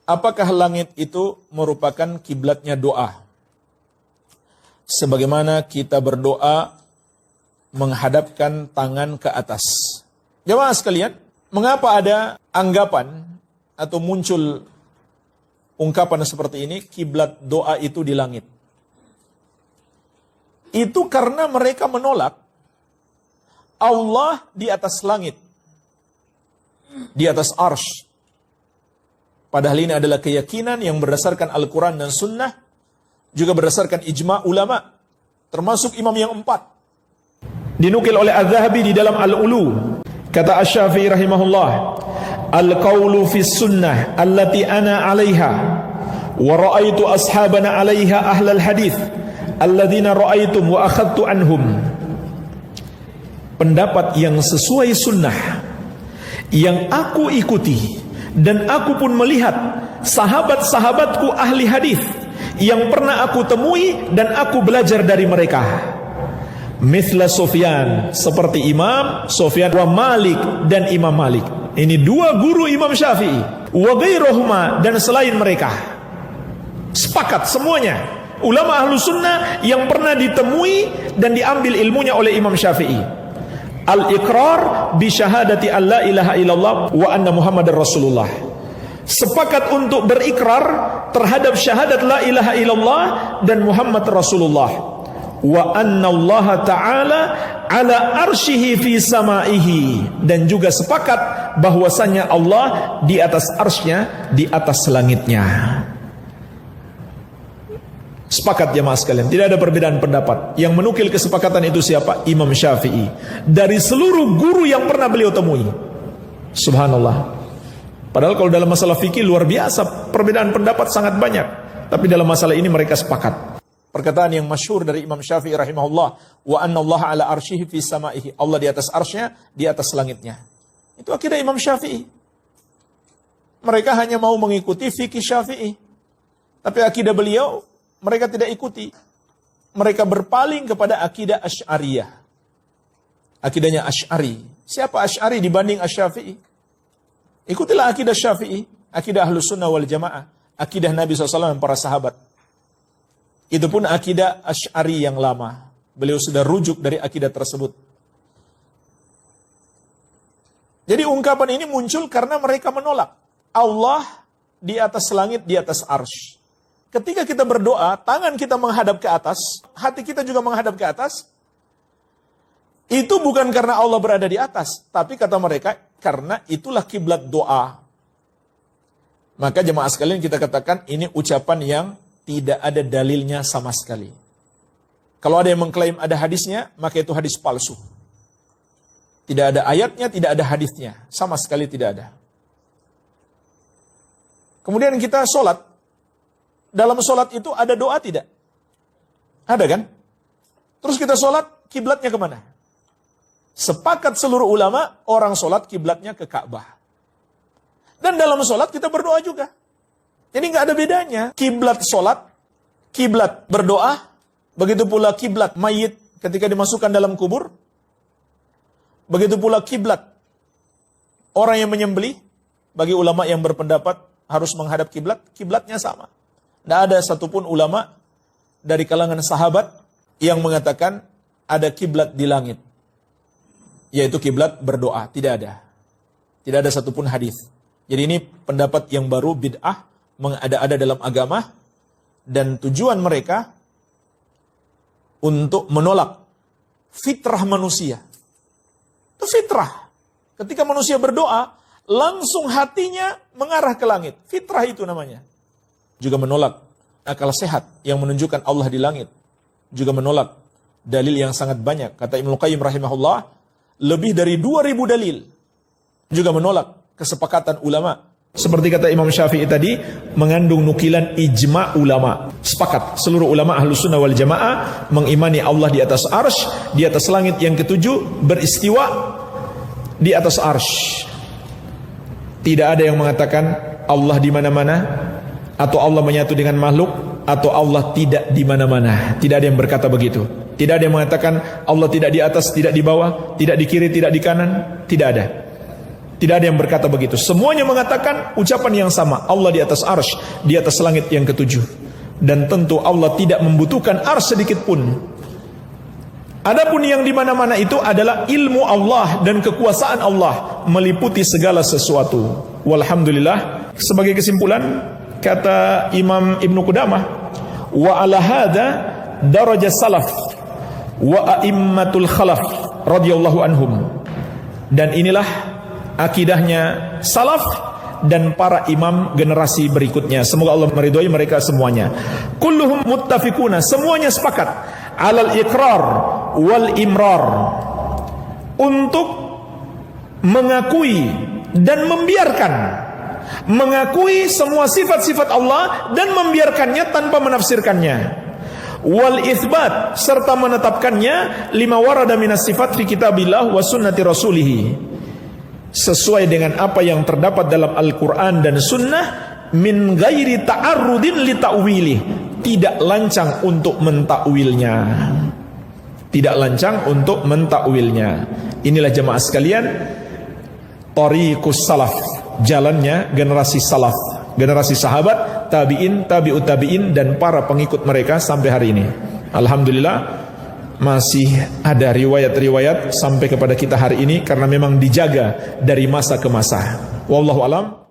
apakah langit itu merupakan kiblatnya doa? Sebagaimana kita berdoa menghadapkan tangan ke atas. Jemaah sekalian, mengapa ada anggapan atau muncul ungkapan seperti ini, kiblat doa itu di langit? Itu karena mereka menolak Allah di atas langit, di atas arsy. Padahal ini adalah keyakinan yang berdasarkan Al-Quran dan Sunnah, juga berdasarkan ijma' ulama, termasuk imam yang 4. Dinukil oleh Az-Zahabi di dalam Al-Ulu, kata Asy-Syafi'i rahimahullah, al-qawlu fi sunnah allati ana 'alaiha wa ra'aitu ashabana 'alaiha ahlal hadith alladzina ra'aitum wa akhadtu anhum. Pendapat yang sesuai sunnah yang aku ikuti dan aku pun melihat sahabat-sahabatku ahli hadis yang pernah aku temui dan aku belajar dari mereka. Mithla Sufyan, seperti Imam Sufyan wa Malik dan Imam Malik. Ini dua guru Imam Syafi'i. Wa ghairuhuma, dan selain mereka. Sepakat semuanya ulama ahlu sunnah yang pernah ditemui dan diambil ilmunya oleh Imam Syafi'i. Al-iqrar bi syahadati an la ilaha illallah wa anna Muhammadar Rasulullah. Sepakat untuk berikrar terhadap syahadat la ilaha illallah dan Muhammad Rasulullah. Wa anna Allah ta'ala ala arsyihi fi samaihi, dan juga sepakat bahwasanya Allah di atas arsy-Nya, di atas langitnya. Sepakat jemaah sekalian, tidak ada perbedaan pendapat. Yang menukil kesepakatan itu siapa? Imam Syafi'i. Dari seluruh guru yang pernah beliau temui. Subhanallah. Padahal kalau dalam masalah fikih luar biasa, perbedaan pendapat sangat banyak. Tapi dalam masalah ini mereka sepakat. Perkataan yang masyhur dari Imam Syafi'i rahimahullah, wa anna Allah ala arsyihi fi samaihi, Allah di atas arsy-Nya, di atas langitnya. Itu akidah Imam Syafi'i. Mereka hanya mau mengikuti fikih Syafi'i. Tapi akidah beliau mereka tidak ikuti. Mereka berpaling kepada akidah Asy'ariyah. Akidahnya Asy'ari. Siapa Asy'ari dibanding Asy-Syafi'i? Ikutilah akidah Syafi'i, akidah Ahlus Sunnah wal Jamaah, akidah Nabi SAW dan para sahabat. Itu pun akidah Asy'ari yang lama. Beliau sudah rujuk dari akidah tersebut. Jadi ungkapan ini muncul karena mereka menolak Allah di atas langit, di atas arsy. Ketika kita berdoa, tangan kita menghadap ke atas, hati kita juga menghadap ke atas. Itu bukan karena Allah berada di atas, tapi kata mereka, karena itulah kiblat doa. Maka jemaah sekalian, kita katakan ini ucapan yang tidak ada dalilnya sama sekali. Kalau ada yang mengklaim ada hadisnya, maka itu hadis palsu. Tidak ada ayatnya, tidak ada hadisnya, sama sekali tidak ada. Kemudian kita sholat. Dalam sholat itu ada doa tidak? Ada kan? Terus kita sholat, kiblatnya kemana? Sepakat seluruh ulama, orang sholat kiblatnya ke Ka'bah. Dan dalam sholat kita berdoa juga. Jadi nggak ada bedanya. Kiblat sholat, kiblat berdoa, begitu pula kiblat mayit ketika dimasukkan dalam kubur. Begitu pula kiblat orang yang menyembelih, bagi ulama yang berpendapat harus menghadap kiblat, kiblatnya sama. Tidak ada satupun ulama dari kalangan sahabat yang mengatakan ada kiblat di langit, yaitu kiblat berdoa. Tidak ada. Tidak ada satupun hadis. Jadi ini pendapat yang baru, bid'ah, mengada-ada dalam agama, dan tujuan mereka untuk menolak fitrah manusia. Itu fitrah. Ketika manusia berdoa, langsung hatinya mengarah ke langit. Fitrah itu namanya. Juga menolak akal sehat yang menunjukkan Allah di langit. Juga menolak dalil yang sangat banyak. Kata Ibnu Qayyim rahimahullah, lebih dari 2000 dalil. Juga menolak kesepakatan ulama. Seperti kata Imam Syafi'i tadi, mengandung nukilan ijma' ulama. Sepakat seluruh ulama Ahlus Sunnah wal Jamaah mengimani Allah di atas arsy, di atas langit yang ketujuh, beristiwa di atas arsy. Tidak ada yang mengatakan Allah di mana-mana, atau Allah menyatu dengan makhluk, atau Allah tidak di mana-mana. Tidak ada yang berkata begitu. Tidak ada yang mengatakan Allah tidak di atas, tidak di bawah, tidak di kiri, tidak di kanan. Tidak ada. Tidak ada yang berkata begitu. Semuanya mengatakan ucapan yang sama. Allah di atas arsy, di atas langit yang ketujuh. Dan tentu Allah tidak membutuhkan arsy sedikit pun. Adapun yang di mana-mana itu adalah ilmu Allah dan kekuasaan Allah meliputi segala sesuatu. Walhamdulillah. Sebagai kesimpulan, kata Imam Ibnu Qudamah, wa ala hadza daraja salaf wa a'immatul khalaf radhiyallahu anhum. Dan inilah akidahnya salaf dan para imam generasi berikutnya. Semoga Allah meridhai mereka semuanya. Kulluhum muttafiquna, semuanya sepakat alal iqrar wal imrar, untuk mengakui dan membiarkan, mengakui semua sifat-sifat Allah dan membiarkannya tanpa menafsirkannya, wal itsbat, serta menetapkannya lima warada minas sifat fi kitabillah wa sunnati rasulih, sesuai dengan apa yang terdapat dalam Al-Quran dan Sunnah, min ghairi ta'arrudin li ta'wilih, tidak lancang untuk mentakwilnya, tidak lancang untuk mentakwilnya. Inilah jemaah sekalian, thariqus salaf, jalannya generasi salaf, generasi sahabat, tabi'in, tabi'ut tabi'in, dan para pengikut mereka sampai hari ini. Alhamdulillah masih ada riwayat-riwayat sampai kepada kita hari ini karena memang dijaga dari masa ke masa. Wallahu alam.